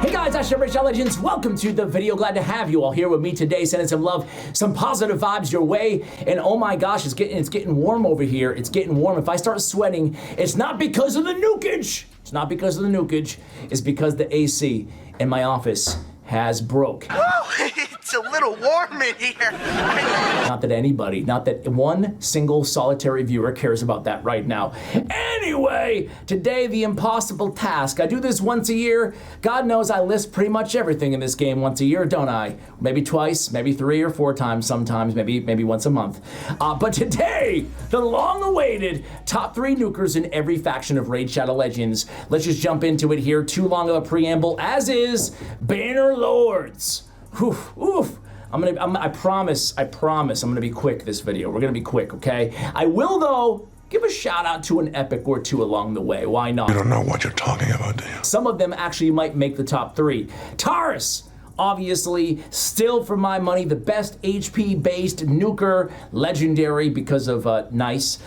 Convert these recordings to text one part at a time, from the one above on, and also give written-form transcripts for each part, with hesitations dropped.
Hey guys, Shadow Legends. Welcome to the video. Glad to have you all here with me today, sending some love, some positive vibes your way. And oh my gosh, it's getting warm over here. It's getting warm. If I start sweating, it's not because of the nukage. It's not because of the nukage. It's because the AC in my office has broke. It's a little warm in here. Not that one single solitary viewer cares about that right now. Anyway, today the impossible task. I do this once a year. God knows I list pretty much everything in this game once a year, don't I? Maybe twice, maybe 3 or 4 times sometimes, maybe once a month. But today, the long-awaited top 3 nukers in every faction of Raid Shadow Legends. Let's just jump into it here. Too long of a preamble, as is Banner Lords. Oof, oof. I promise I'm gonna be quick this video. We're gonna be quick, okay? I will, though, give a shout out to an epic or two along the way. Why not? You don't know what you're talking about, do you? Some of them actually might make the top 3. Taurus, obviously, still for my money, the best HP-based nuker, legendary because of nice,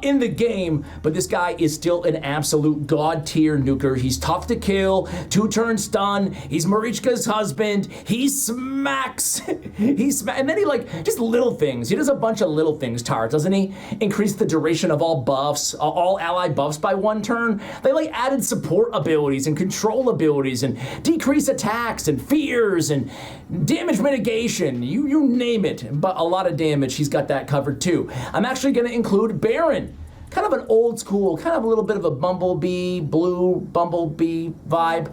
in the game, but this guy is still an absolute god-tier nuker. He's tough to kill, 2-turn stun, he's Marichka's husband, he smacks, and then he just little things. He does a bunch of little things, Taurus, doesn't he? Increase the duration of all buffs, all ally buffs by 1 turn. They added support abilities and control abilities and decrease attacks and fears and damage mitigation, you name it, but a lot of damage. He's got that covered too. I'm actually going to include Baron, kind of an old school, kind of a little bit of a blue bumblebee vibe.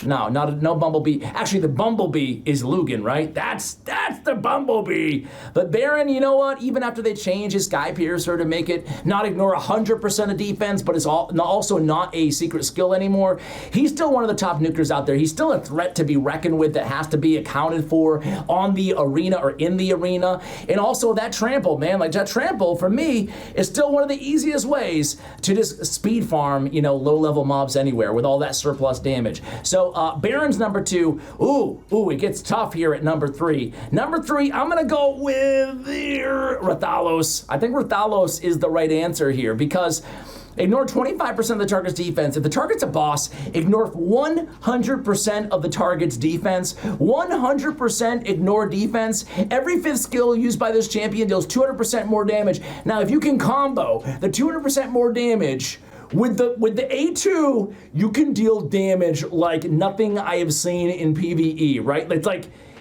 No, no bumblebee. Actually, the bumblebee is Lugan, right? That's the bumblebee. But Baron, you know what? Even after they change his Sky Piercer to make it not ignore 100% of defense, but it's also not a secret skill anymore, he's still one of the top nukers out there. He's still a threat to be reckoned with that has to be accounted for on the arena or in the arena. And also that trample, man. That trample, for me, is still one of the easiest ways to just speed farm, low-level mobs anywhere with all that surplus damage. So Baron's number 2. Ooh, it gets tough here at number 3. Number 3, I'm gonna go with Rathalos. I think Rathalos is the right answer here because ignore 25% of the target's defense. If the target's a boss, ignore 100% of the target's defense. 100% ignore defense. Every 5th skill used by this champion deals 200% more damage. Now, if you can combo the 200% more damage with the A2, you can deal damage like nothing I have seen in PvE, right?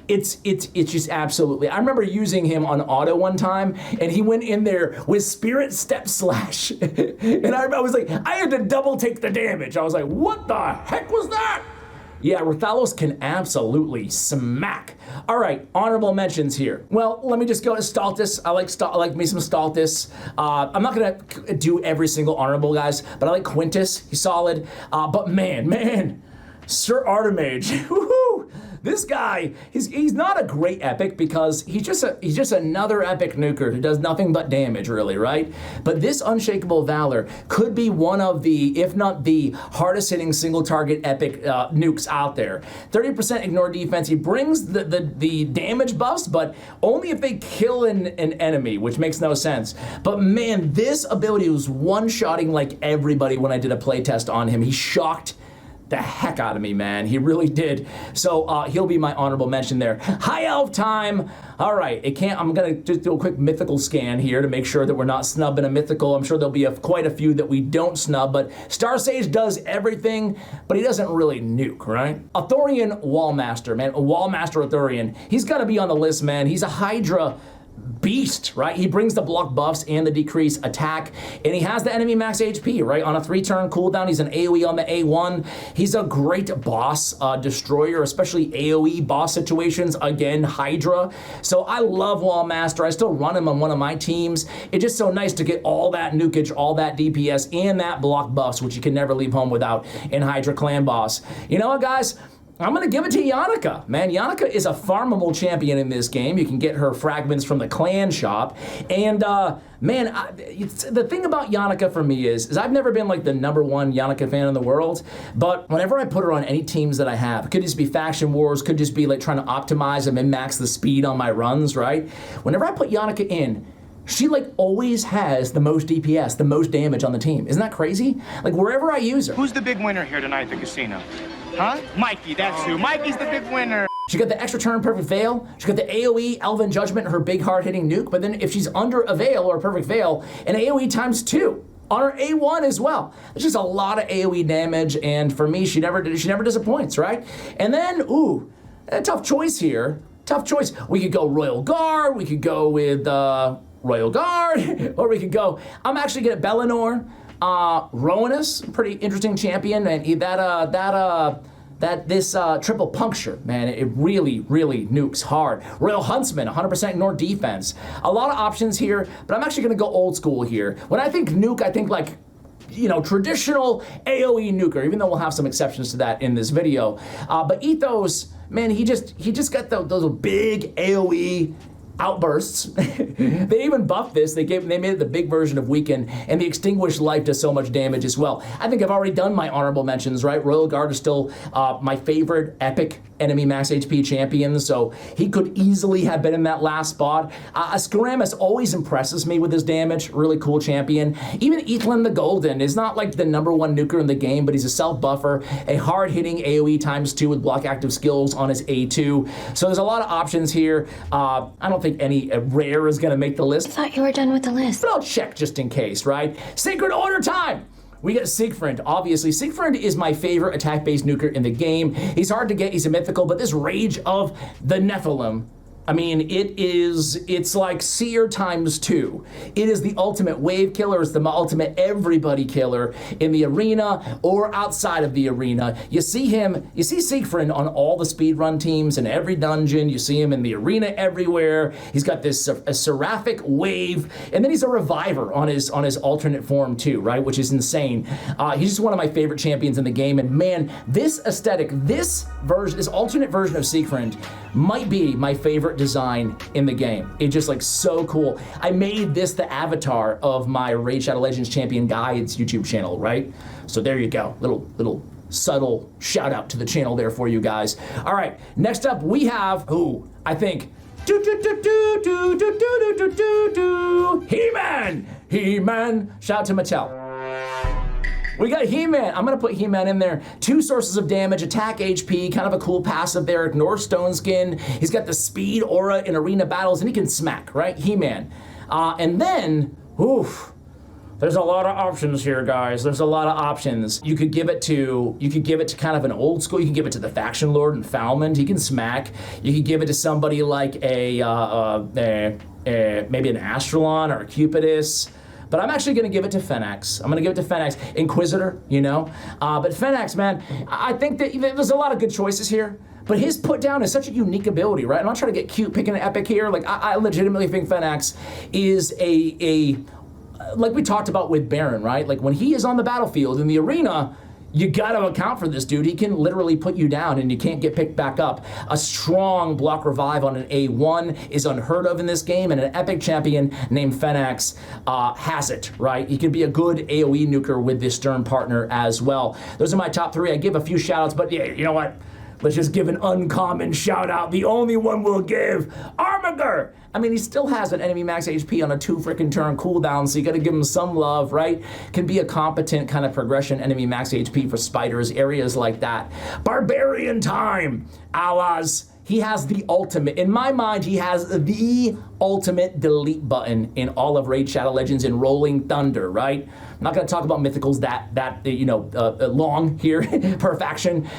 It's just absolutely. I remember using him on auto one time, and he went in there with Spirit Step Slash, and I was like, I had to double take the damage. I was like, what the heck was that? Yeah, Rathalos can absolutely smack. All right, honorable mentions here. Well, let me just go to Staltis. I like me some Staltis. I'm not gonna do every single honorable, guys, but I like Quintus. He's solid. But man, Sir Artemage. Woohoo! This guy, he's not a great epic because he's just another epic nuker who does nothing but damage, really, right? But this Unshakable Valor could be one of the, if not the hardest hitting single target epic nukes out there. 30% ignore defense. He brings the damage buffs, but only if they kill an enemy, which makes no sense. But man, this ability was one-shotting like everybody when I did a playtest on him. He shocked the heck out of me, man. He really did. So he'll be my honorable mention there. High Elf time. All right, I'm gonna just do a quick mythical scan here to make sure that we're not snubbing a mythical. I'm sure there'll be quite a few that we don't snub, but Star Sage does everything, but he doesn't really nuke, right? Arthurian Wallmaster, man. Wallmaster Arthurian. He's gotta be on the list, man. He's a Hydra beast, right? He brings the block buffs and the decreased attack, and he has the enemy max HP, right? On a 3-turn cooldown, he's an AoE on the A1. He's a great boss destroyer, especially AoE boss situations. Again, Hydra. So I love Wallmaster. I still run him on one of my teams. It's just so nice to get all that nukage, all that DPS, and that block buffs, which you can never leave home without in Hydra Clan Boss. You know what, guys? I'm gonna give it to Yannicka. Man, Yannicka is a farmable champion in this game. You can get her fragments from the clan shop. And man, the thing about Yannicka for me is I've never been the #1 Yannicka fan in the world, but whenever I put her on any teams that I have, it could just be faction wars, could just be trying to optimize and min-max the speed on my runs, right? Whenever I put Yannicka in, she like always has the most DPS, the most damage on the team. Isn't that crazy? Like wherever I use her. Who's the big winner here tonight at the casino? Huh? Mikey, that's who. Mikey's the big winner. She got the extra turn Perfect Veil. She got the AoE Elven Judgment, her big hard-hitting nuke. But then if she's under a Veil or a Perfect Veil, an AoE ×2 on her A1 as well. It's just a lot of AoE damage, and for me, she never disappoints, right? And then, ooh, a tough choice here. Tough choice. We could go Royal Guard. We could go with Royal Guard, or we could go. I'm actually gonna Bellinor, Rowanus, pretty interesting champion, and this triple puncture, man, it really nukes hard. Royal Huntsman, 100% ignore defense. A lot of options here, but I'm actually gonna go old school here. When I think nuke, I think like, you know, traditional AoE nuker, even though we'll have some exceptions to that in this video. But Ethos, man, he just got those big AoE outbursts. They even buffed this. They made it the big version of Weaken, and the Extinguished Life does so much damage as well. I think I've already done my honorable mentions, right? Royal Guard is still my favorite epic enemy max HP champion, so he could easily have been in that last spot. Skaramis always impresses me with his damage. Really cool champion. Even Ethlin the Golden is not like the #1 nuker in the game, but he's a self-buffer, a hard-hitting AoE ×2 with block active skills on his A2. So there's a lot of options here. I don't think any rare is gonna make the list. I thought you were done with the list. But I'll check just in case, right? Sacred Order time! We get Siegfried, obviously. Siegfried is my favorite attack-based nuker in the game. He's hard to get, he's a mythical, but this Rage of the Nephilim, I mean, it's like Seer ×2. It is the ultimate wave killer. It's the ultimate everybody killer in the arena or outside of the arena. You see Siegfried on all the speedrun teams in every dungeon. You see him in the arena everywhere. He's got this a seraphic wave, and then he's a reviver on his alternate form too, right? Which is insane. He's just one of my favorite champions in the game, and man, this aesthetic, this alternate version of Siegfried might be my favorite design in the game. It's just like so cool. I made this the avatar of my Raid Shadow Legends Champion Guides YouTube channel, right? So there you go. Little subtle shout out to the channel there for you guys. All right, next up we have who I think He-Man. Shout out to Mattel. We got He-Man. I'm gonna put He-Man in there. 2 sources of damage, attack HP, kind of a cool passive there. Ignore Stone Skin. He's got the speed aura in arena battles, and he can smack, right? He-Man. And then, oof, there's a lot of options here, guys. There's a lot of options. You could give it to kind of an old school. You can give it to the Faction Lord and Falmond. He can smack. You could give it to somebody like maybe an Astralon or a Cupidus. But I'm actually gonna give it to Fenax. I'm gonna give it to Fenax. Inquisitor, you know? But Fenax, man, I think that there's a lot of good choices here, but his put down is such a unique ability, right? I'm not trying to get cute picking an epic here. Like, I legitimately think Fenax is like we talked about with Baron, right? Like when he is on the battlefield in the arena, you gotta account for this dude. He can literally put you down and you can't get picked back up. A strong block revive on an A1 is unheard of in this game, and an epic champion named Fenax has it, right? He can be a good AoE nuker with this Stern partner as well. Those are my top 3. I give a few shout outs, but yeah, you know what? Let's just give an uncommon shout out. The only one we'll give, Armiger. I mean, he still has an enemy max HP on a 2 freaking turn cooldown, so you gotta give him some love, right? Can be a competent kind of progression enemy max HP for spiders, areas like that. Barbarian time, Alas. He has the ultimate, in my mind, he has the ultimate delete button in all of Raid Shadow Legends in Rolling Thunder, right? I'm not gonna talk about mythicals that long here per faction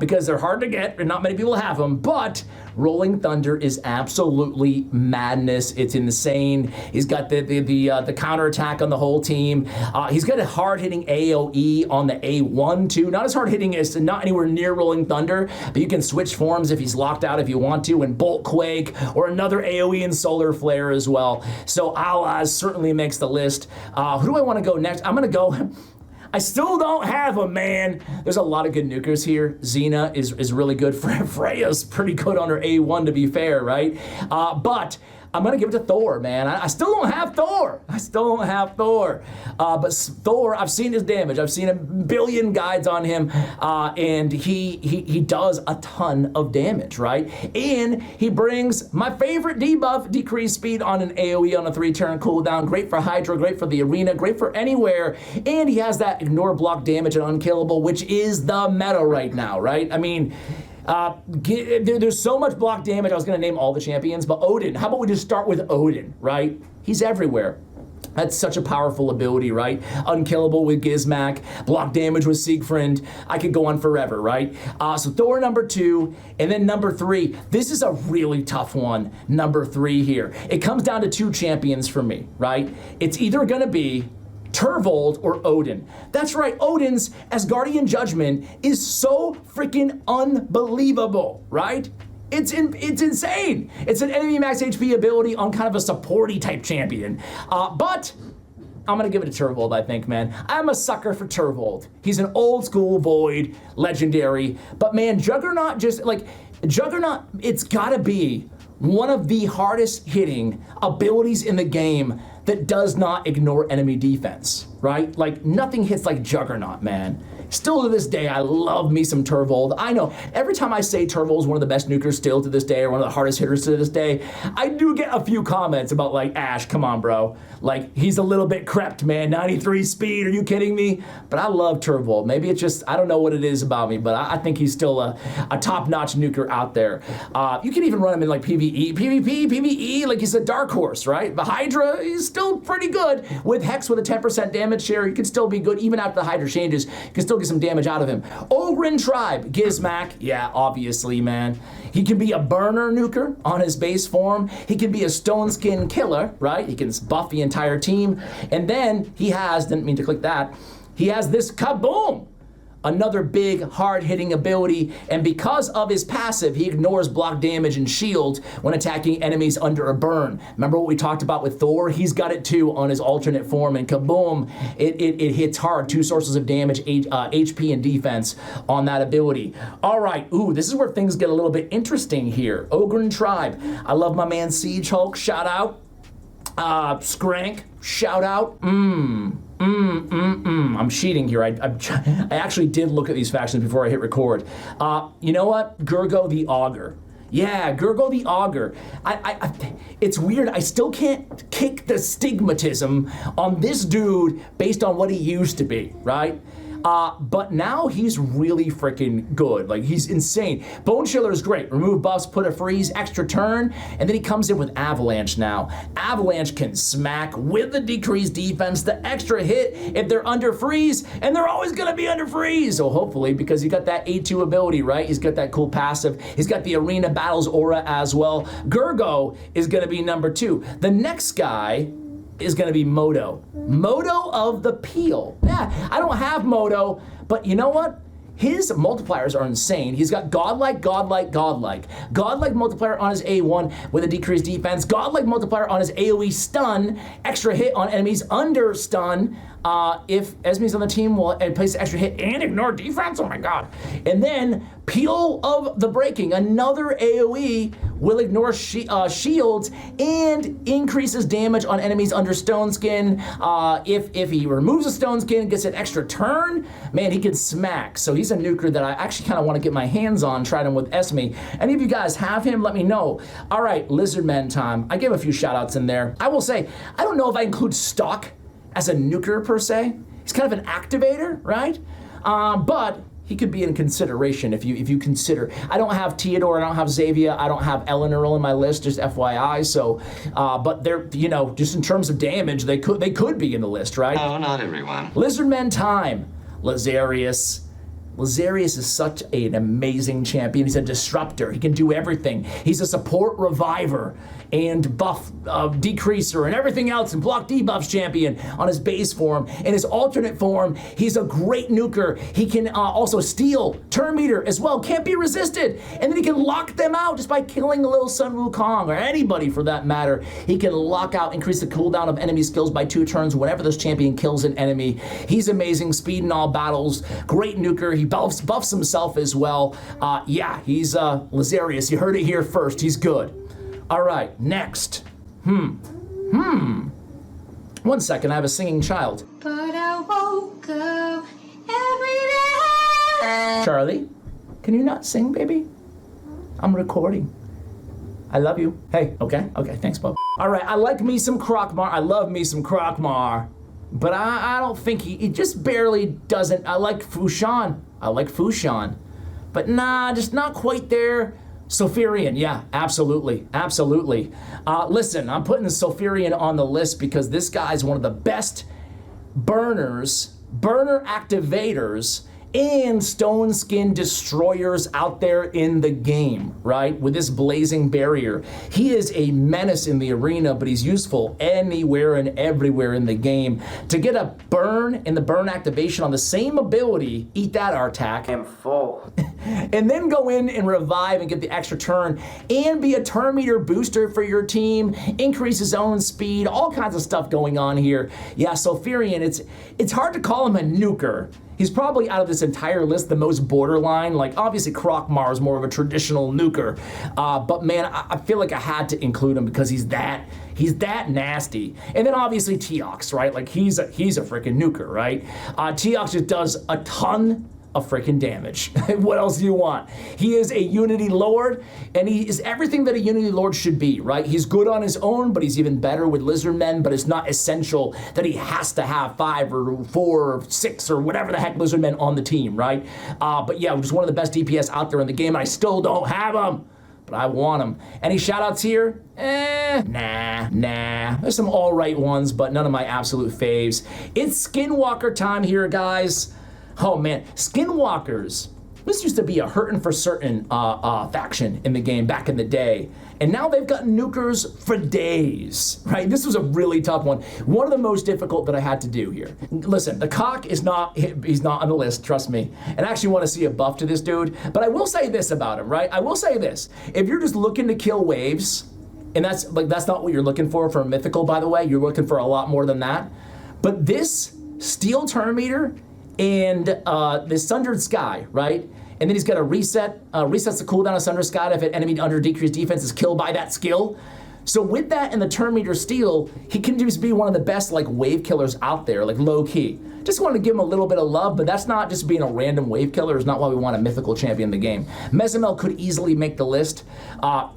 because they're hard to get and not many people have them, but Rolling Thunder is absolutely madness. It's insane. He's got the counterattack on the whole team. He's got a hard-hitting AoE on the A1 too. Not as hard-hitting as not anywhere near Rolling Thunder, but you can switch forms if he's locked out if you want to, and Bolt Quake or another AoE and Solar Flare as well. So Alaz certainly makes the list. Who do I want to go next? I'm gonna go. I still don't have him, man. There's a lot of good nukers here. Xena is really good. Freya's pretty good on her A1, to be fair, right? But I'm gonna give it to Thor, man. I still don't have Thor. But Thor, I've seen his damage. I've seen a billion guides on him, and he does a ton of damage, right? And he brings my favorite debuff, decreased speed on an AoE on a 3-turn cooldown. Great for Hydra, great for the arena, great for anywhere. And he has that ignore block damage and unkillable, which is the meta right now, right? I mean, there's so much block damage. I was gonna name all the champions, but Odin, how about we just start with Odin, right? He's everywhere. That's such a powerful ability, right? Unkillable with Gizmak, block damage with Siegfried. I could go on forever, right? So Thor number 2, and then number 3. This is a really tough one, number 3 here. It comes down to 2 champions for me, right? It's either gonna be Turvold or Odin. That's right, Odin's Asgardian Judgment is so freaking unbelievable, right? It's insane. It's an enemy max HP ability on kind of a supporty type champion. But I'm gonna give it to Turvold, I think, man. I'm a sucker for Turvold. He's an old school Void, legendary. But man, Juggernaut Juggernaut, it's gotta be one of the hardest hitting abilities in the game that does not ignore enemy defense, right? Like, nothing hits like Juggernaut, man. Still to this day, I love me some Turvold. I know, every time I say Turvold's one of the best nukers still to this day, or one of the hardest hitters to this day, I do get a few comments about like, Ash, come on, bro. Like, he's a little bit crept, man. 93 speed, are you kidding me? But I love Turvold. Maybe it's just, I don't know what it is about me, but I think he's still a top-notch nuker out there. You can even run him in like PvE, PvP, PvE, like he's a dark horse, right? The Hydra, he's still pretty good. With Hex with a 10% damage share, he can still be good. Even after the Hydra changes, you can still get some damage out of him. Ogryn Tribe, Gizmak, yeah, obviously, man. He can be a burner nuker on his base form. He can be a stone skin killer, right? He can buff the entire team. And then he has, didn't mean to click that, he has this kaboom! Another big, hard-hitting ability, and because of his passive, he ignores block damage and shield when attacking enemies under a burn. Remember what we talked about with Thor? He's got it too on his alternate form, and kaboom, it hits hard. 2 sources of damage, HP and defense on that ability. All right, ooh, this is where things get a little bit interesting here. Ogryn Tribe. I love my man Siege Hulk, shout out. Skrank, shout out. I'm cheating here. I actually did look at these factions before I hit record. You know what? Gurgo the Augur. Yeah, Gurgo the Augur. It's weird. I still can't kick the stigmatism on this dude based on what he used to be, right? But now he's really freaking good. Like, he's insane. Bone Chiller is great. Remove buffs, put a freeze, extra turn, and then he comes in with Avalanche now. Avalanche can smack with the decreased defense, the extra hit if they're under freeze, and they're always gonna be under freeze. So hopefully, because he's got that A2 ability, right? He's got that cool passive. He's got the Arena Battles aura as well. Gurgo is gonna be number 2. The next guy is gonna be Moto. Moto of the Peel. Yeah, I don't have Moto, but you know what? His multipliers are insane. He's got Godlike, Godlike, Godlike. Godlike multiplier on his A1 with a decreased defense. Godlike multiplier on his AoE stun. Extra hit on enemies under stun. If Esme's on the team, will place extra hit and ignore defense. Oh my god. And then Peel of the Breaking, another AoE, will ignore shields and increases damage on enemies under Stone Skin. If he removes a Stone Skin, gets an extra turn, man, he can smack. So he's a nuker that I actually kind of want to get my hands on, tried him with Esme. Any of you guys have him? Let me know. All right, LIzardmen time. I gave a few shout outs in there. I will say, I don't know if I include Stock as a nuker per se. He's kind of an activator, right? But he could be in consideration if you consider. I don't have Theodore, I don't have Xavier, I don't have Eleanor in my list, just FYI. So, but they're, you know, just in terms of damage, they could be in the list, right? No, not everyone. LIzardmen time. Lazarius. Lazarius is such an amazing champion. He's a disruptor. He can do everything. He's a support reviver and buff decreaser and everything else, and block debuffs champion on his base form. In his alternate form, he's a great nuker. He can also steal turn meter as well. Can't be resisted. And then he can lock them out just by killing a little Sun Wukong, or anybody for that matter. He can lock out, increase the cooldown of enemy skills by 2 turns whenever this champion kills an enemy. He's amazing. Speed in all battles. Great nuker. He buffs himself as well. Yeah, he's Lazarius. You heard it here first. He's good. All right, next. 1 second, I have a singing child. But I woke up every day. Charlie, can you not sing, baby? I'm recording. I love you. Hey, okay, thanks, bub. All right, I like me some Krokmar. I love me some Krokmar. But I don't think he just barely doesn't. I like Fushan. But nah, just not quite there. Sulfurion, yeah, absolutely. Listen, I'm putting the Sulfurion on the list because this guy's one of the best burner activators and stone skin destroyers out there in the game, right? With this blazing barrier. He is a menace in the arena, but he's useful anywhere and everywhere in the game. To get a burn and the burn activation on the same ability, eat that, Artak. I'm full. And then go in and revive and get the extra turn and be a turn meter booster for your team, increase his own speed, all kinds of stuff going on here. Yeah, Sulfurion, it's hard to call him a nuker. He's probably out of this entire list the most borderline. Like, obviously Krokmar is more of a traditional nuker, but man, I feel like I had to include him because he's that nasty. And then obviously Teox, right? Like he's a freaking nuker, right? Teox just does a ton of freaking damage. What else do you want? He is a Unity Lord, and he is everything that a Unity Lord should be, right? He's good on his own, but he's even better with Lizardmen, but it's not essential that he has to have 5 or 4 or 6 or whatever the heck Lizardmen on the team, right? But yeah, just one of the best DPS out there in the game, and I still don't have him. But I want him. Any shout outs here? Nah. There's some all right ones, but none of my absolute faves. It's Skinwalker time here, guys. Oh man, Skinwalkers. This used to be a hurtin' for certain faction in the game back in the day. And now they've got Nukers for days, right? This was a really tough one. One of the most difficult that I had to do here. Listen, the cock he's not on the list, trust me. And I actually want to see a buff to this dude. But I will say this about him, right? I will say this. If you're just looking to kill waves, and that's not what you're looking for a mythical, by the way. You're looking for a lot more than that. But this steel turn meter and the Sundered Sky, right? And then he's got a reset, resets the cooldown of Sundered Sky if an enemy under decreased defense is killed by that skill. So with that and the turn meter steel, he can just be one of the best like wave killers out there, like low key. Just wanted to give him a little bit of love, but that's not just being a random wave killer. It's not why we want a mythical champion in the game. Mezimel could easily make the list.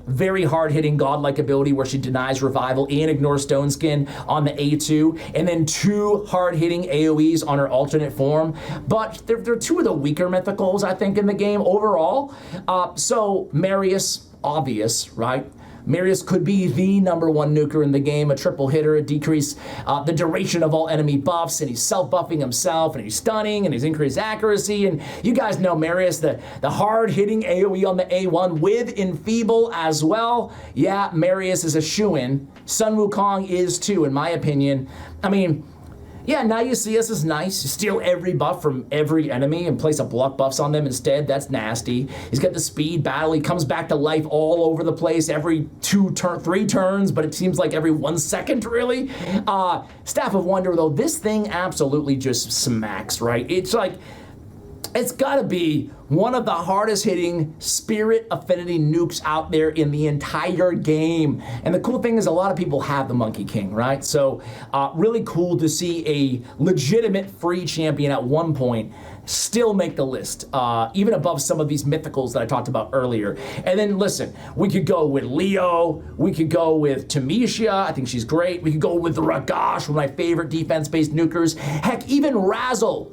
Very hard-hitting godlike ability where she denies revival and ignores stone skin on the A2, and then 2 hard-hitting AoEs on her alternate form. But they're 2 of the weaker mythicals, I think, in the game overall. So Marius, obvious, right? Marius could be the #1 nuker in the game, a triple hitter, a decrease the duration of all enemy buffs, and he's self-buffing himself, and he's stunning, and he's increased accuracy, and you guys know Marius, the hard-hitting AoE on the A1 with Enfeeble as well. Yeah, Marius is a shoo-in. Sun Wukong is too, in my opinion. I mean, yeah, now you see us is nice. You steal every buff from every enemy and place a block buffs on them instead. That's nasty. He's got the speed battle. He comes back to life all over the place every 3 turns, but it seems like every 1 second, really. Staff of Wonder, though, this thing absolutely just smacks, right? It's like, it's gotta be one of the hardest hitting spirit affinity nukes out there in the entire game. And the cool thing is a lot of people have the Monkey King, right? So really cool to see a legitimate free champion at one point still make the list, even above some of these mythicals that I talked about earlier. And then listen, we could go with Leo, we could go with Tamisha, I think she's great. We could go with Ragash, one of my favorite defense-based nukers. Heck, even Razzle,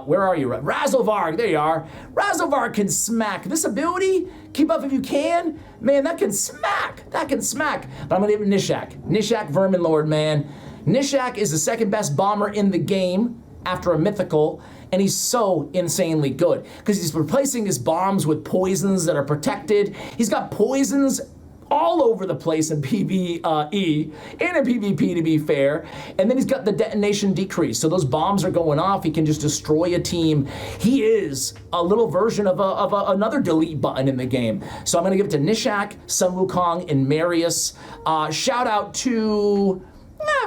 where are you? Razzlevarg, there you are. Razzlevarg can smack. This ability, keep up if you can, man, that can smack. But I'm gonna give it Nishak. Nishak Vermin Lord, man. Nishak is the 2nd best bomber in the game after a mythical, and he's so insanely good because he's replacing his bombs with poisons that are protected. He's got poisons all over the place in PvE and in PvP, to be fair. And then he's got the detonation decrease. So those bombs are going off. He can just destroy a team. He is a little version of another delete button in the game. So I'm gonna give it to Nishak, Sun Wukong, and Marius. Shout out to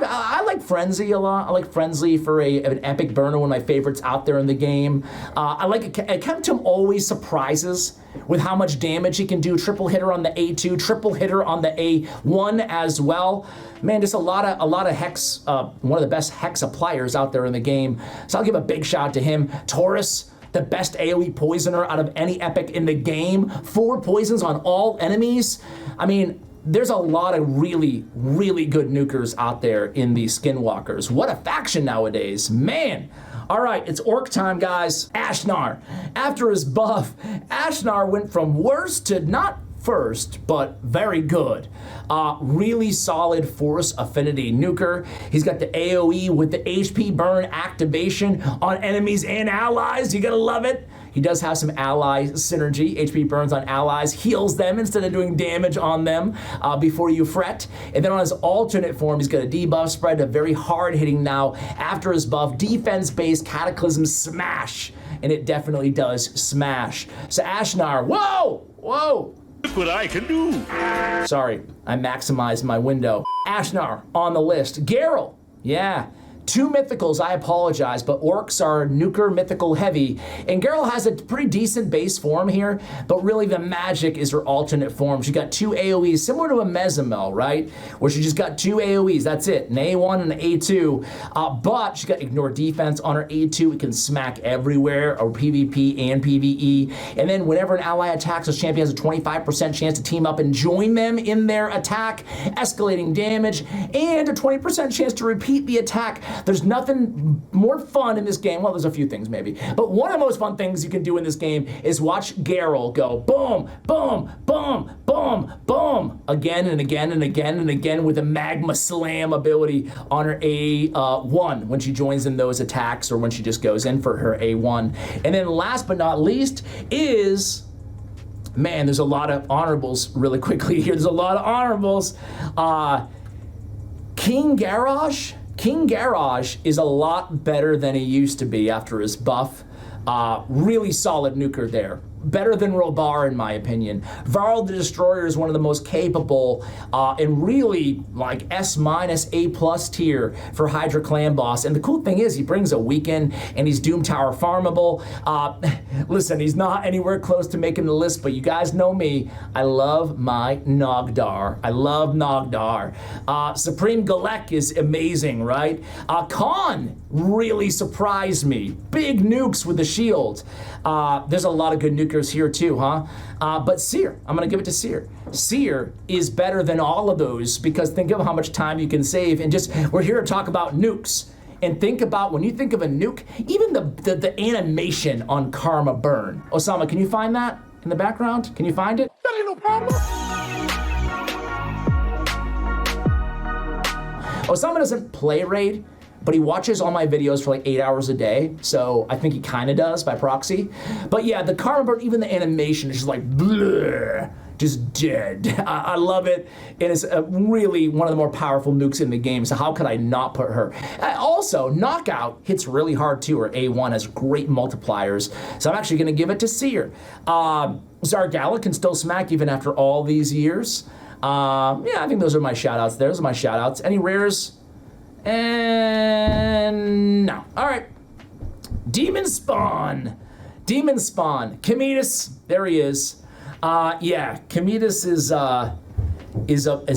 I like Frenzy a lot. I like Frenzy for an epic burner, one of my favorites out there in the game. I like Kemptum always surprises with how much damage he can do. Triple hitter on the A2, triple hitter on the A1 as well. Man, just a lot of hex, one of the best hex appliers out there in the game. So I'll give a big shout out to him. Taurus, the best AoE poisoner out of any epic in the game. 4 poisons on all enemies. I mean, there's a lot of really, really good nukers out there in the Skinwalkers. What a faction nowadays, man. All right, it's orc time, guys. Ashnar. After his buff, Ashnar went from worst to not first, but very good. Really solid force affinity nuker. He's got the AoE with the HP burn activation on enemies and allies. You gotta love it. He does have some ally synergy. HP burns on allies, heals them instead of doing damage on them before you fret. And then on his alternate form, he's got a debuff spread, a very hard hitting now after his buff, defense-based Cataclysm Smash. And it definitely does smash. So Ashnar, whoa, whoa. Look what I can do. Sorry, I maximized my window. Ashnar on the list. Geralt, yeah. 2 mythicals, I apologize, but orcs are nuker mythical heavy, and Geralt has a pretty decent base form here, but really the magic is her alternate form. She got 2 AoEs, similar to a Mezimel, right? Where she just got 2 AoEs, that's it, an A1 and an A2, but she got ignore defense on her A2, it can smack everywhere, or PvP and PvE, and then whenever an ally attacks, this champion has a 25% chance to team up and join them in their attack, escalating damage, and a 20% chance to repeat the attack. There's nothing more fun in this game. Well, there's a few things maybe, but one of the most fun things you can do in this game is watch Geralt go boom, boom, boom, boom, boom, again and again and again and again with a magma slam ability on her A1 when she joins in those attacks or when she just goes in for her A1. And then last but not least is, man, there's a lot of honorables really quickly here. There's a lot of honorables. King Garrosh. King Garrosh is a lot better than he used to be after his buff. Really solid nuker there. Better than Robar in my opinion. Varl the Destroyer is one of the most capable and really like S- A+ tier for Hydra Clan boss. And the cool thing is he brings a weekend and he's Doom Tower farmable. Listen, he's not anywhere close to making the list, but you guys know me. I love my Nogdar. I love Nogdar. Supreme Galek is amazing, right? Khan really surprised me. Big nukes with the shield. There's a lot of good nukers here too, huh? But Seer, I'm gonna give it to Seer. Seer is better than all of those because think of how much time you can save, and just, we're here to talk about nukes. And think about, when you think of a nuke, even the animation on Karma Burn. Osama, can you find that in the background? Can you find it? That ain't no problem. Osama doesn't play Raid, but he watches all my videos for like 8 hours a day, so I think he kind of does by proxy. But yeah, the Karma Burn, even the animation is just like bleh, just dead. I love it, and it's really one of the more powerful nukes in the game, so how could I not put her? Also, Knockout hits really hard too, her A1 has great multipliers, so I'm actually gonna give it to Seer. Zargala can still smack even after all these years. Yeah, I think those are my shout-outs. Those are my shout-outs. Any rares? And no. All right. Demonspawn. Demonspawn. Kamitas. There he is. Yeah, Kamitas is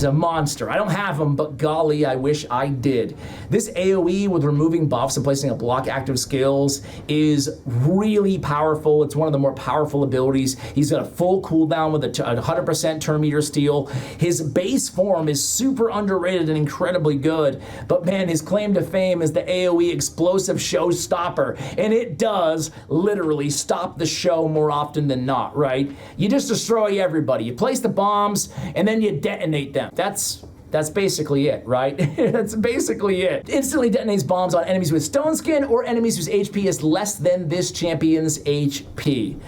a monster. I don't have him, but golly, I wish I did. This AoE with removing buffs and placing a block active skills is really powerful. It's one of the more powerful abilities. He's got a full cooldown with a 100% turn meter steal. His base form is super underrated and incredibly good, but man, his claim to fame is the AoE explosive showstopper, and it does literally stop the show more often than not, right? You just destroy everybody. You place the bombs, and then you detonate them. That's basically it, right? That's basically it. Instantly detonates bombs on enemies with stone skin or enemies whose HP is less than this champion's HP.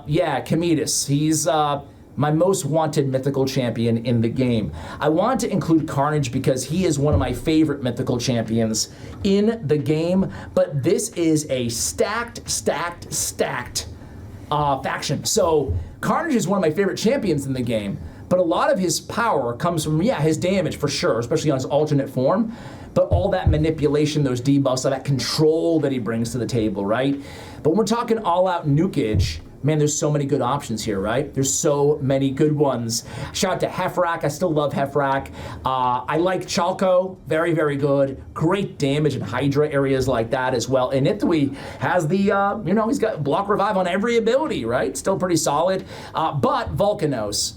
Yeah, Kamitas. He's my most wanted mythical champion in the game. I wanted to include Carnage because he is one of my favorite mythical champions in the game, but this is a stacked faction. So Carnage is one of my favorite champions in the game, but a lot of his power comes from, yeah, his damage for sure, especially on his alternate form, but all that manipulation, those debuffs, all that control that he brings to the table, right? But when we're talking all-out nukage, man, there's so many good options here, right? There's so many good ones. Shout out to Hefrak. I still love Hefrak. I like Chalco. Very, very good. Great damage in Hydra areas like that as well. And Ithwi has the, you know, he's got block revive on every ability, right? Still pretty solid. But Volcanos.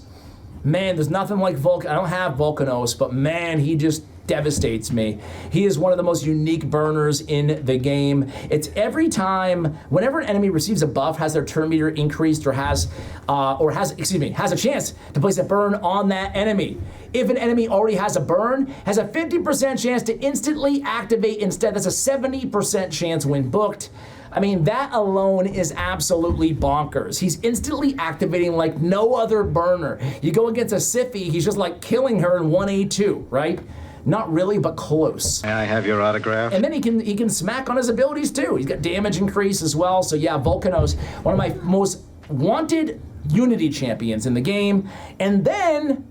Man, there's nothing like Vulcan. I don't have Volcanos, but man, he just devastates me. He is one of the most unique burners in the game. It's every time, whenever an enemy receives a buff, has their turn meter increased, or has a chance to place a burn on that enemy. If an enemy already has a burn, has a 50% chance to instantly activate instead. That's a 70% chance when booked. I mean, that alone is absolutely bonkers. He's instantly activating like no other burner. You go against a Siphi, he's just like killing her in 1A2, right? Not really, but close. May I have your autograph? And then he can smack on his abilities too. He's got damage increase as well. So yeah, Volcanos, one of my most wanted Unity champions in the game. And then,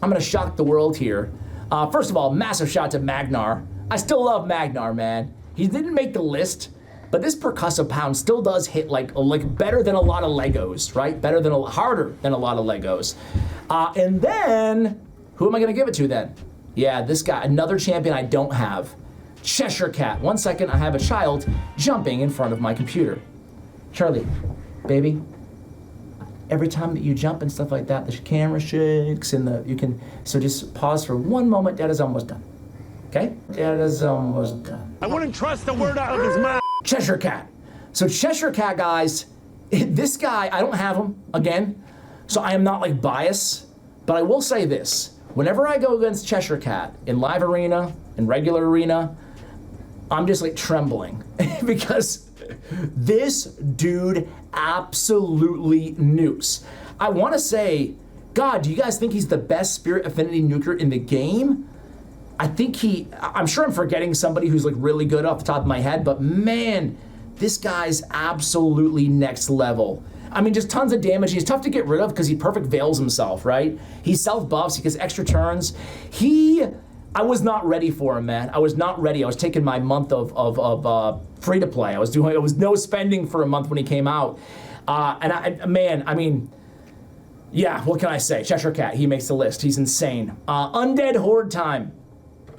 I'm gonna shock the world here. First of all, massive shout to Magnar. I still love Magnar, man. He didn't make the list, but this percussive pound still does hit like better than a lot of Legos, right? Harder than a lot of Legos. And then, who am I gonna give it to then? Yeah, this guy, another champion I don't have. Cheshire Cat. 1 second, I have a child jumping in front of my computer. Charlie, baby, every time that you jump and stuff like that, the camera shakes and so just pause for 1 moment. Dad is almost done. Okay? Dad is almost done. I wouldn't trust a word out of his mouth. Cheshire Cat. So Cheshire Cat, guys, this guy, I don't have him, again, so I am not like biased, but I will say this. Whenever I go against Cheshire Cat in live arena, in regular arena, I'm just like trembling because this dude absolutely nukes. I want to say, God, do you guys think he's the best Spirit Affinity nuker in the game? I'm sure I'm forgetting somebody who's like really good off the top of my head, but man, this guy's absolutely next level. I mean, just tons of damage. He's tough to get rid of because he perfect veils himself, right? He self-buffs, he gets extra turns. I was not ready for him, man. I was not ready. I was taking my month of free-to-play. I was no spending for a month when he came out. Yeah, what can I say? Cheshire Cat, he makes the list. He's insane. Undead Horde time.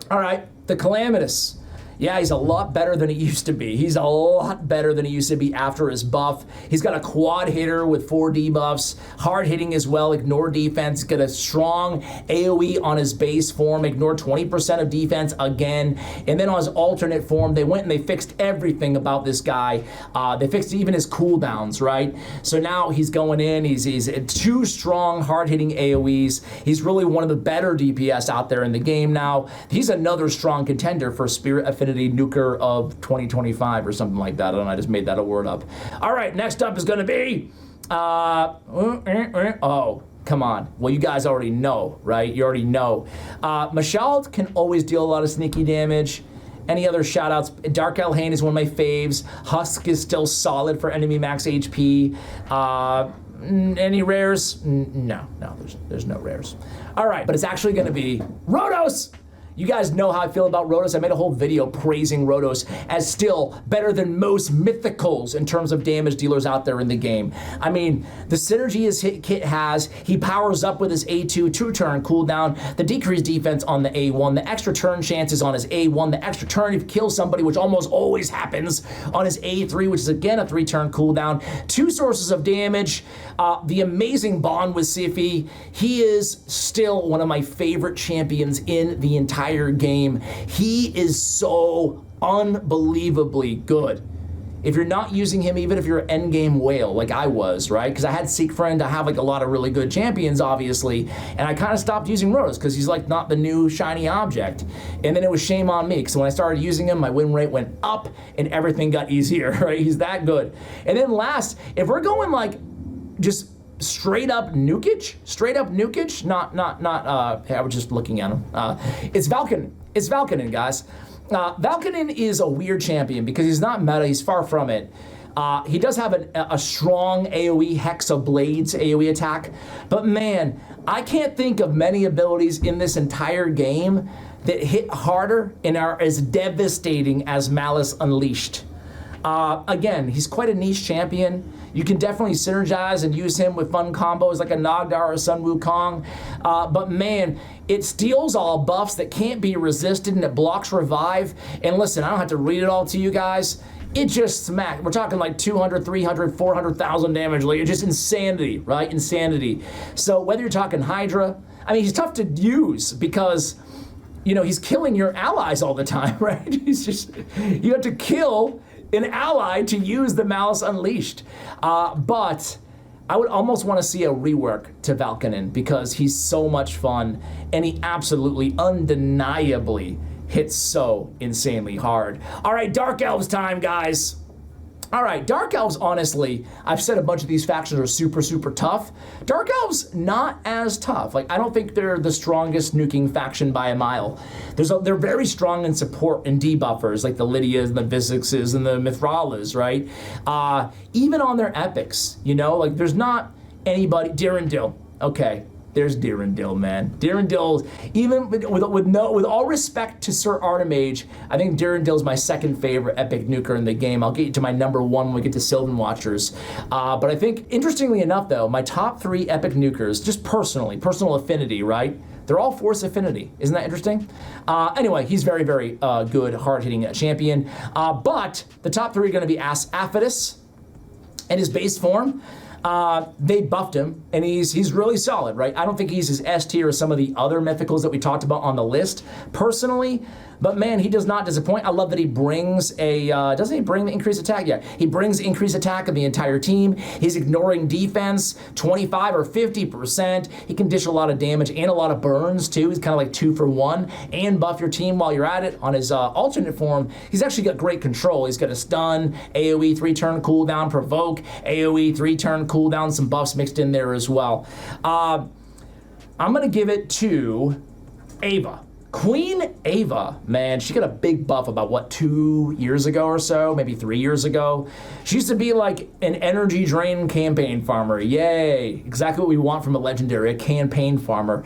All right, the Calamitous. Yeah, he's a lot better than he used to be. He's a lot better than he used to be after his buff. He's got a quad hitter with 4 debuffs, hard hitting as well, ignore defense, got a strong AoE on his base form, ignore 20% of defense again. And then on his alternate form, they went and they fixed everything about this guy. They fixed even his cooldowns, right? So now he's going in, he's 2 strong, hard hitting AoEs. He's really one of the better DPS out there in the game now. He's another strong contender for Spirit Affinity Nuker of 2025 or something like that. I don't know, I just made that a word up. All right, next up is gonna be, oh, come on. Well, you guys already know, right? You already know. Mashald can always deal a lot of sneaky damage. Any other shout outs? Dark Elhane is one of my faves. Husk is still solid for enemy max HP. Any rares? No, there's no rares. All right, but it's actually gonna be Rotos! You guys know how I feel about Rotos. I made a whole video praising Rotos as still better than most mythicals in terms of damage dealers out there in the game. I mean, the synergy his hit kit has, he powers up with his A2 2-turn cooldown, the decreased defense on the A1, the extra turn chances on his A1, the extra turn if you kill somebody, which almost always happens, on his A3, which is again a 3-turn cooldown, 2 sources of damage, the amazing bond with Siphi. He is still one of my favorite champions in the entire game. He is so unbelievably good. If you're not using him, even if you're an endgame whale like I was, right? Because I had Seekfriend, I have like a lot of really good champions, obviously, and I kind of stopped using Rotos because he's like not the new shiny object. And then it was shame on me because when I started using him, my win rate went up and everything got easier, right? He's that good. And then last, if we're going like just straight up nukage, not, I was just looking at him. It's Valkynin, guys. Valkynin is a weird champion because he's not meta, he's far from it. He does have a strong AoE Hex of Blades AoE attack, but man, I can't think of many abilities in this entire game that hit harder and are as devastating as Malice Unleashed. Again, he's quite a niche champion. You can definitely synergize and use him with fun combos like a Nogdar or Sun Wukong. But man, it steals all buffs that can't be resisted and it blocks revive. And listen, I don't have to read it all to you guys. It just smacked. We're talking like 200, 300, 400,000 damage. Like, it's just insanity, right? Insanity. So whether you're talking Hydra, I mean, he's tough to use because, you know, he's killing your allies all the time, right? He's just, you have to kill an ally to use the Malice Unleashed. But I would almost want to see a rework to Valkonen because he's so much fun and he absolutely, undeniably hits so insanely hard. All right, Dark Elves time, guys. All right, Dark Elves, honestly, I've said a bunch of these factions are super, super tough. Dark Elves, not as tough. Like, I don't think they're the strongest nuking faction by a mile. They're very strong in support and debuffers, like the Lydias and the Visixes and the Mithralas, right? Even on their epics, you know, like there's not anybody, Dirindil, okay. There's Dirindil, man. Dirindil, even with all respect to Sir Artemage, I think Dirindil is my second favorite epic nuker in the game. I'll get you to my number one when we get to Sylvan Watchers. But I think, interestingly enough, though, my top 3 epic nukers, just personally, personal affinity, right? They're all Force Affinity. Isn't that interesting? Anyway, he's very, very good, hard-hitting champion. But the top 3 are going to be Aphodus and his base form. They buffed him, and he's really solid, right? I don't think he's as S tier as some of the other mythicals that we talked about on the list, personally. But man, he does not disappoint. I love that he brings doesn't he bring the increased attack? Yeah, he brings increased attack of the entire team. He's ignoring defense, 25 or 50%. He can dish a lot of damage and a lot of burns too. He's kind of like 2 for 1, and buff your team while you're at it. On his alternate form, he's actually got great control. He's got a stun, AoE 3-turn cooldown, provoke, AoE 3-turn cooldown, some buffs mixed in there as well. I'm gonna give it to Ava. Queen Ava, man, she got a big buff about, what, 2 years ago or so, maybe 3 years ago. She used to be like an energy drain campaign farmer. Yay, exactly what we want from a legendary, a campaign farmer.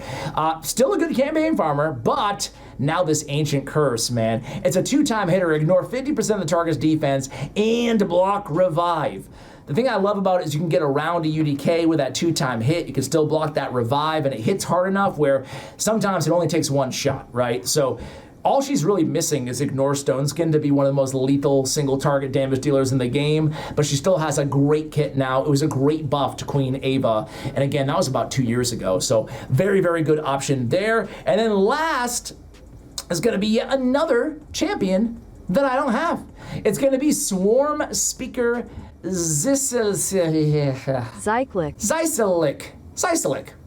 Still a good campaign farmer, but now this ancient curse, man. It's a 2-time hitter, ignore 50% of the target's defense, and block revive. The thing I love about it is you can get around a UDK with that 2-time hit. You can still block that revive, and it hits hard enough where sometimes it only takes 1 shot, right? So all she's really missing is Ignore Stoneskin to be one of the most lethal single target damage dealers in the game, but she still has a great kit now. It was a great buff to Queen Ava, and again, that was about 2 years ago, so very, very good option there. And then last is gonna be yet another champion that I don't have. It's gonna be Swarm Speaker Zysilik.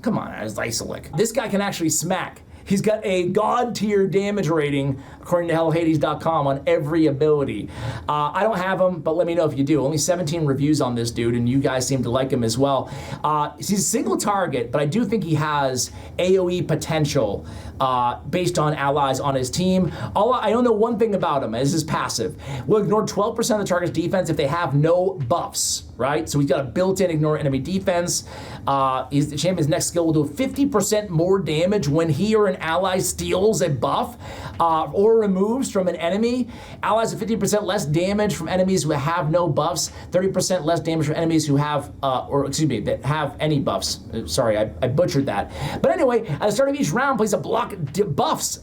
Come on, Zysilik. This guy can actually smack. He's got a god tier damage rating, according to hellhades.com, on every ability. I don't have him, but let me know if you do. Only 17 reviews on this dude, and you guys seem to like him as well. He's a single target, but I do think he has AoE potential based on allies on his team. I don't know one thing about him, is his passive. Will ignore 12% of the target's defense if they have no buffs, right? So he's got a built-in ignore enemy defense. The champion's next skill will do 50% more damage when he or an ally steals a buff or removes from an enemy. Allies have 50% less damage from enemies who have no buffs, 30% less damage from enemies who have, that have any buffs. Sorry, I butchered that. But anyway, at the start of each round, place a block debuff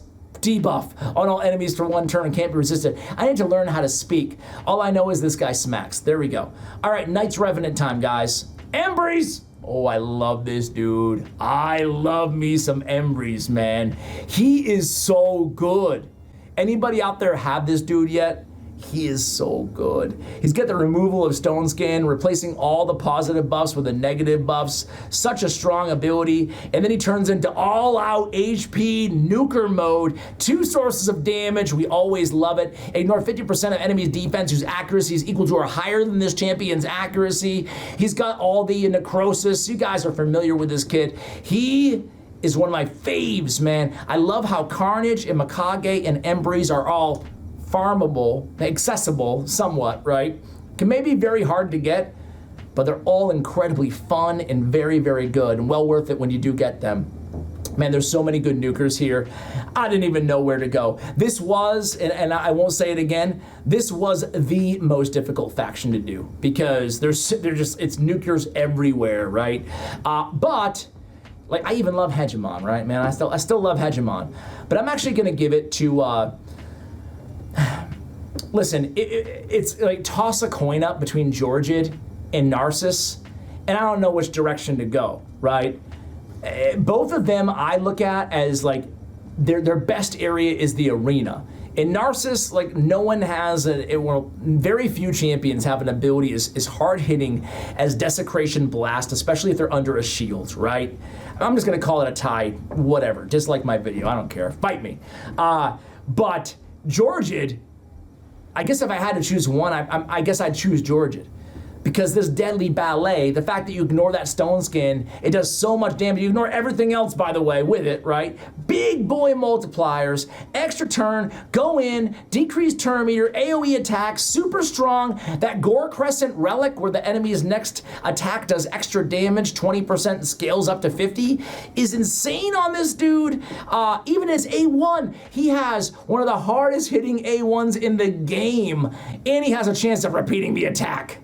on all enemies for 1 turn and can't be resisted. I need to learn how to speak. All I know is this guy smacks. There we go. All right, Knight's Revenant time, guys. Embries! Oh, I love this dude. I love me some Embries, man. He is so good. Anybody out there have this dude yet? He is so good. He's got the removal of Stone Skin, replacing all the positive buffs with the negative buffs. Such a strong ability. And then he turns into all-out HP nuker mode. 2 sources of damage. We always love it. Ignore 50% of enemies' defense whose accuracy is equal to or higher than this champion's accuracy. He's got all the necrosis. You guys are familiar with this kid. He is one of my faves, man. I love how Carnage and Mikage and Embries are all farmable, accessible somewhat, right? can maybe be very hard to get, but they're all incredibly fun and very, very good and well worth it when you do get them. Man, there's so many good nukers here. I didn't even know where to go. This was, and I won't say it again, this was the most difficult faction to do because it's nukers everywhere, right? But like I even love Hegemon, right, man? I still love Hegemon, but I'm actually gonna give it to. Listen, it's like toss a coin up between Georgid and Narcissus, and I don't know which direction to go, right? Both of them I look at as like their best area is the arena. In Narcissus, like no one has very few champions have an ability as hard hitting as Desecration Blast, especially if they're under a shield, right? I'm just gonna call it a tie, whatever. Dislike my video, I don't care. Fight me. But Georgid, I guess if I had to choose one, I guess I'd choose Georgid. Because this deadly ballet, the fact that you ignore that stone skin, it does so much damage. You ignore everything else, by the way, with it, right? Big boy multipliers, extra turn, go in, decrease turn meter, AoE attack, super strong. That Gore Crescent relic where the enemy's next attack does extra damage, 20% and scales up to 50, is insane on this dude. Even as A1, he has one of the hardest hitting A1s in the game, and he has a chance of repeating the attack.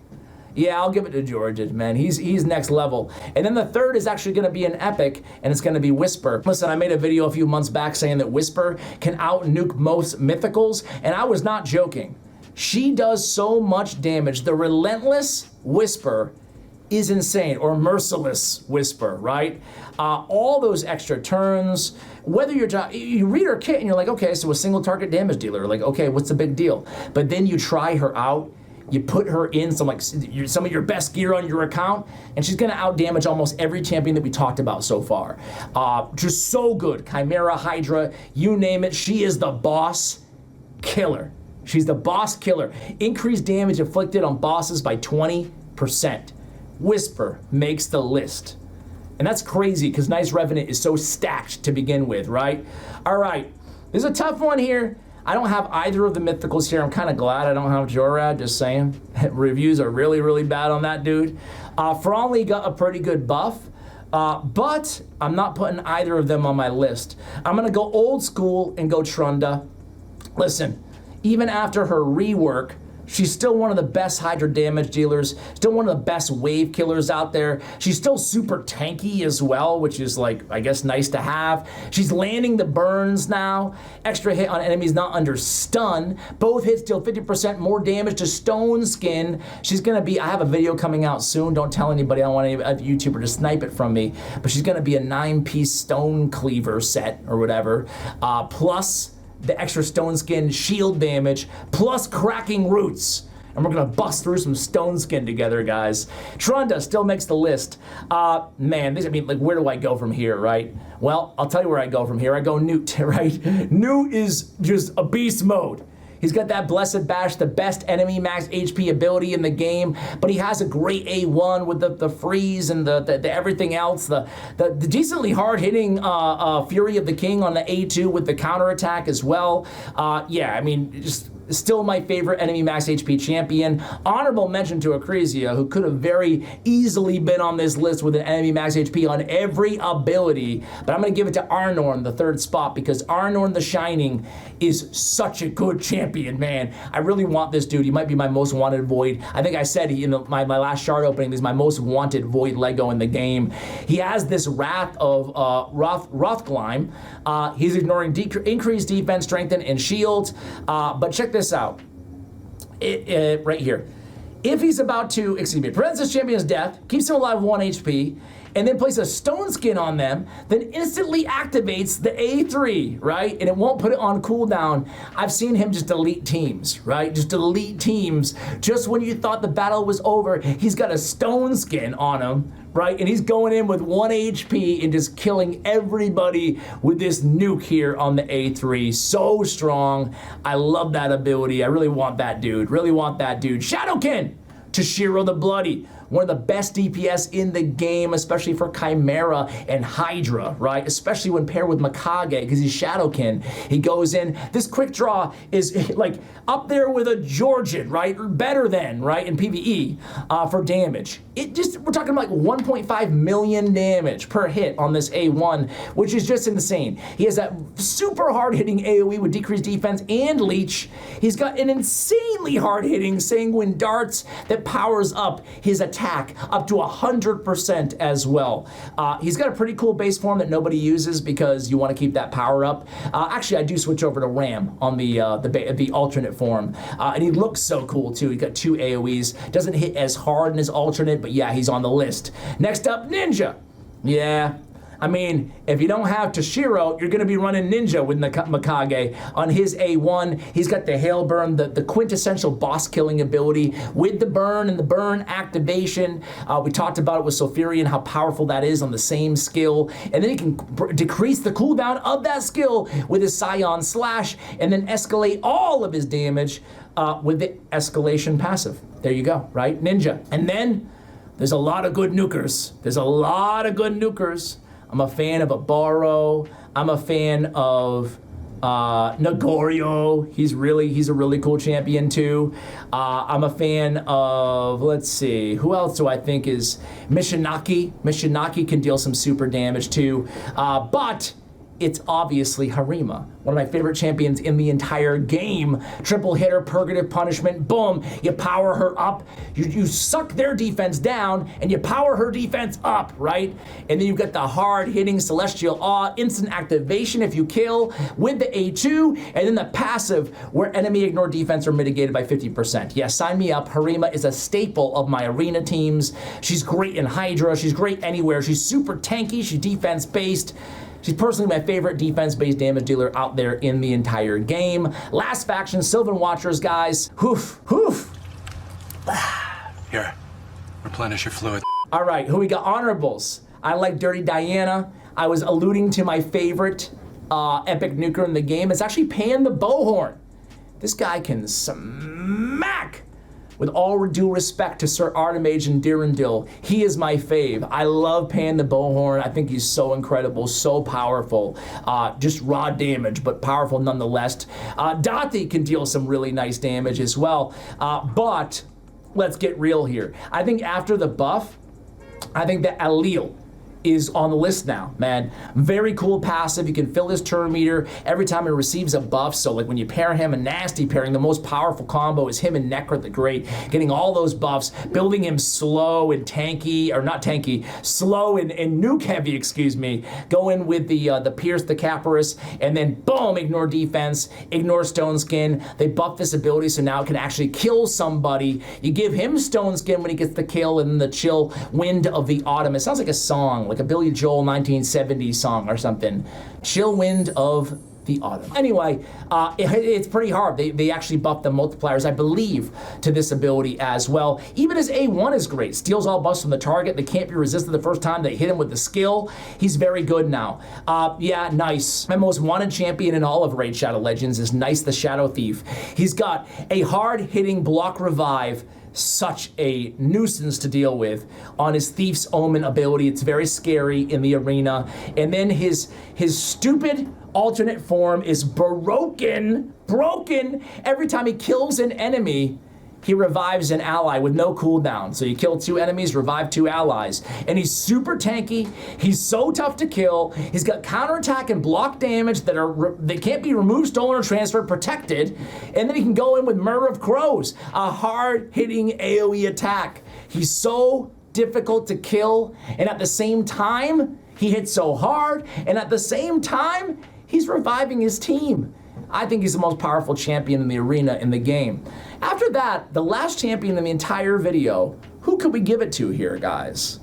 Yeah, I'll give it to Georgid, man. He's next level. And then the third is actually gonna be an epic, and it's gonna be Whisper. Listen, I made a video a few months back saying that Whisper can out-nuke most mythicals, and I was not joking. She does so much damage. The Relentless Whisper is insane, or Merciless Whisper, right? All those extra turns, whether you read her kit and you're like, okay, so a single target damage dealer, like, okay, what's the big deal? But then you try her out, you put her in some of your best gear on your account, and she's gonna out-damage almost every champion that we talked about so far. Just so good. Chimera, Hydra, you name it, she is the boss killer. She's the boss killer. Increased damage inflicted on bosses by 20%. Whisper makes the list. And that's crazy, because Nice Revenant is so stacked to begin with, right? All right, this is a tough one here. I don't have either of the mythicals here. I'm kind of glad I don't have Jorad, just saying. Reviews are really, really bad on that dude. Franley got a pretty good buff, but I'm not putting either of them on my list. I'm gonna go old school and go Trunda. Listen, even after her rework, she's still one of the best Hydra damage dealers, still one of the best wave killers out there. She's still super tanky as well, which is like, I guess, nice to have. She's landing the burns now. Extra hit on enemies not under stun. Both hits deal 50% more damage to stone skin. She's gonna be, I have a video coming out soon. Don't tell anybody, I don't want any YouTuber to snipe it from me, but she's gonna be a 9-piece stone cleaver set or whatever, plus the extra stone skin shield damage, plus cracking roots. And we're gonna bust through some stone skin together, guys. Trunda still makes the list. Man, like, where do I go from here, right? Well, I'll tell you where I go from here. I go Newt, right? Newt is just a beast mode. He's got that Blessed Bash, the best enemy max HP ability in the game, but he has a great A1 with the freeze and the everything else, the decently hard-hitting Fury of the King on the A2 with the counterattack as well. Yeah, I mean, just still my favorite enemy max HP champion. Honorable mention to Acresia, who could have very easily been on this list with an enemy max HP on every ability, but I'm gonna give it to Arnorn, the third spot, because Arnorn the Shining is such a good champion, man. I really want this dude. He might be my most wanted Void. I think I said in my last shard opening, he's my most wanted Void Lego in the game. He has this Wrath of Rothgleim. He's ignoring increased defense, strengthen, and shield, but check this out, right here. If he's about to, prevents this champion's death, keeps him alive with 1 HP, and then places a stone skin on them, then instantly activates the A3, right? And it won't put it on cooldown. I've seen him just delete teams, right? Just delete teams. Just when you thought the battle was over, he's got a stone skin on him, right? And he's going in with 1 HP and just killing everybody with this nuke here on the A3. So strong. I love that ability. I really want that dude. Really want that dude. Shadowkin! Toshiro the Bloody. one of the best DPS in the game, especially for Chimera and Hydra, right? Especially when paired with Mikage, because he's Shadowkin. He goes in. This quick draw is like up there with a Georgian, right? Or better than, right, in PvE for damage. We're talking like 1.5 million damage per hit on this A1, which is just insane. He has that super hard-hitting AoE with decreased defense and leech. He's got an insanely hard-hitting sanguine darts that powers up his attack up to 100% as well. He's got a pretty cool base form that nobody uses because you want to keep that power up. Actually, I do switch over to Ram on the alternate form, and he looks so cool too. He's got 2 AoEs. Doesn't hit as hard in his alternate, but yeah, he's on the list. Next up, Ninja. Yeah. I mean, if you don't have Toshiro, you're going to be running Ninja with Mikage on his A1. He's got the Hail Burn, the quintessential boss killing ability with the burn and the burn activation. We talked about it with Sulfurion, how powerful that is on the same skill. And then he can decrease the cooldown of that skill with his Scion Slash and then escalate all of his damage with the escalation passive. There you go, right? Ninja. And then there's a lot of good nukers. I'm a fan of Abaro. I'm a fan of Nagorio. He's a really cool champion too. I'm a fan of, let's see, who else do I think is Mishinaki? Mishinaki can deal some super damage too. But it's obviously Harima, one of my favorite champions in the entire game. Triple hitter, purgative punishment, boom, you power her up. You suck their defense down and you power her defense up, right? And then you've got the hard hitting Celestial Awe, instant activation if you kill with the A2, and then the passive where enemy ignore defense are mitigated by 50%. Yeah, sign me up. Harima is a staple of my arena teams. She's great in Hydra, she's great anywhere. She's super tanky, she's defense based. She's personally my favorite defense-based damage dealer out there in the entire game. Last faction, Sylvan Watchers, guys. Hoof, hoof. Here, replenish your fluid. All right, who we got? Honorables. I like Dirty Diana. I was alluding to my favorite epic nuker in the game. It's actually Pan the Bowhorn. This guy can smack. With all due respect to Sir Artemage and Dirindil, he is my fave. I love Pan the Bowhorn. I think he's so incredible, so powerful. Just raw damage, but powerful nonetheless. Dati can deal some really nice damage as well. But let's get real here. I think after the buff, I think that Allele is on the list now, man. Very cool passive. You can fill his turn meter every time he receives a buff. So like when you pair him, a nasty pairing, the most powerful combo is him and Necro the Great, getting all those buffs, building him slow and tanky, or not tanky, slow and nuke heavy, excuse me. Go in with the Pierce, the Caparus, and then boom, ignore defense, ignore Stone Skin. They buff this ability so now it can actually kill somebody. You give him Stone Skin when he gets the kill, and then the Chill Wind of the Autumn. It sounds like a song, like a Billy Joel 1970s song or something. Chill Wind of the Autumn. Anyway, it's pretty hard. They actually buff the multipliers, I believe, to this ability as well. Even his A1 is great. Steals all buffs from the target. They can't be resisted the first time they hit him with the skill. He's very good now. Yeah, Nice. My most wanted champion in all of Raid Shadow Legends is Nice the Shadow Thief. He's got a hard-hitting block revive, such a nuisance to deal with on his Thief's Omen ability. It's very scary in the arena. And then his stupid alternate form is broken. Every time he kills an enemy, he revives an ally with no cooldown. So you kill 2 enemies, revive 2 allies. And he's super tanky. He's so tough to kill. He's got counterattack and block damage that can't be removed, stolen, or transferred, protected. And then he can go in with Murder of Crows, a hard-hitting AoE attack. He's so difficult to kill, and at the same time, he hits so hard, and at the same time, he's reviving his team. I think he's the most powerful champion in the arena in the game. After that, the last champion in the entire video, who could we give it to here, guys?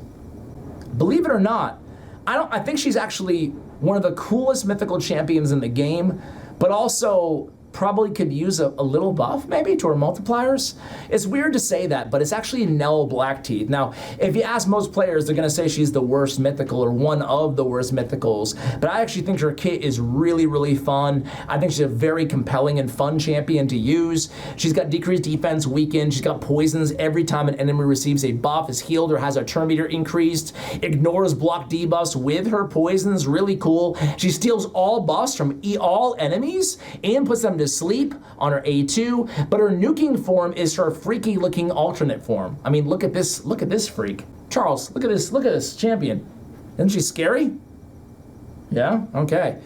Believe it or not, I think she's actually one of the coolest mythical champions in the game, but also probably could use a little buff maybe to her multipliers. It's weird to say that, but it's actually Nell Blackteeth. Now, if you ask most players, they're gonna say she's the worst mythical or one of the worst mythicals, but I actually think her kit is really, really fun. I think she's a very compelling and fun champion to use. She's got decreased defense, weakened, she's got poisons every time an enemy receives a buff, is healed, or has a turn meter increased, ignores block debuffs with her poisons, really cool. She steals all buffs from all enemies and puts them to sleep on her A2, but her nuking form is her freaky looking alternate form. I mean, look at this freak. Charles, look at this champion. Isn't she scary? Yeah, okay.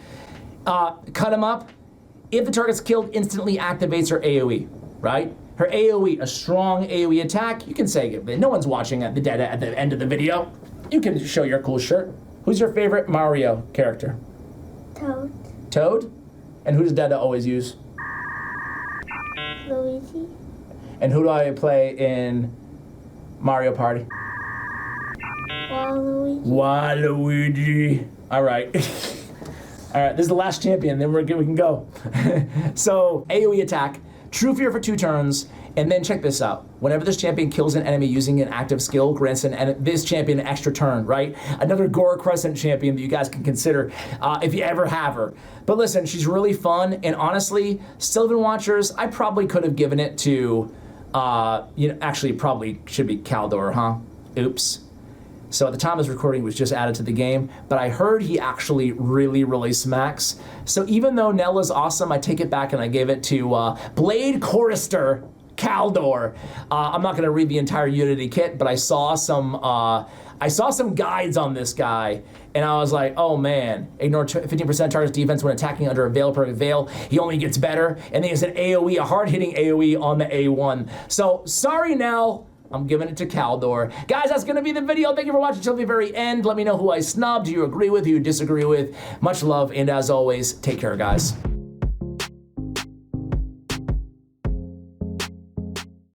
Cut him up. If the target's killed, instantly activates her AoE, right? Her AoE, a strong AoE attack. You can say it, but no one's watching at the end of the video. You can show your cool shirt. Who's your favorite Mario character? Toad. Toad? And who does Dada always use? Luigi. And who do I play in Mario Party? Waluigi. Waluigi. All right. All right, this is the last champion, then we can go. So, AoE attack, true fear for 2 turns, and then check this out. Whenever this champion kills an enemy using an active skill, grants this champion an extra turn, right? Another Gore Crescent champion that you guys can consider if you ever have her. But listen, she's really fun, and honestly, Sylvan Watchers, I probably could have given it to, actually probably should be Kaldor, huh? Oops. So at the time of this recording, it was just added to the game, but I heard he actually really, really smacks. So even though Nell is awesome, I take it back and I gave it to Blade Chorister Kaldor. I'm not gonna read the entire Unity kit, but I saw some guides on this guy, and I was like, oh man, ignore 15% target's defense when attacking under a veil, perfect veil. He only gets better. And then it's an AoE, a hard-hitting AoE on the A1. So sorry, Nell. I'm giving it to Kaldor. Guys, that's gonna be the video. Thank you for watching till the very end. Let me know who I snubbed, who you agree with, who you disagree with. Much love, and as always, take care, guys.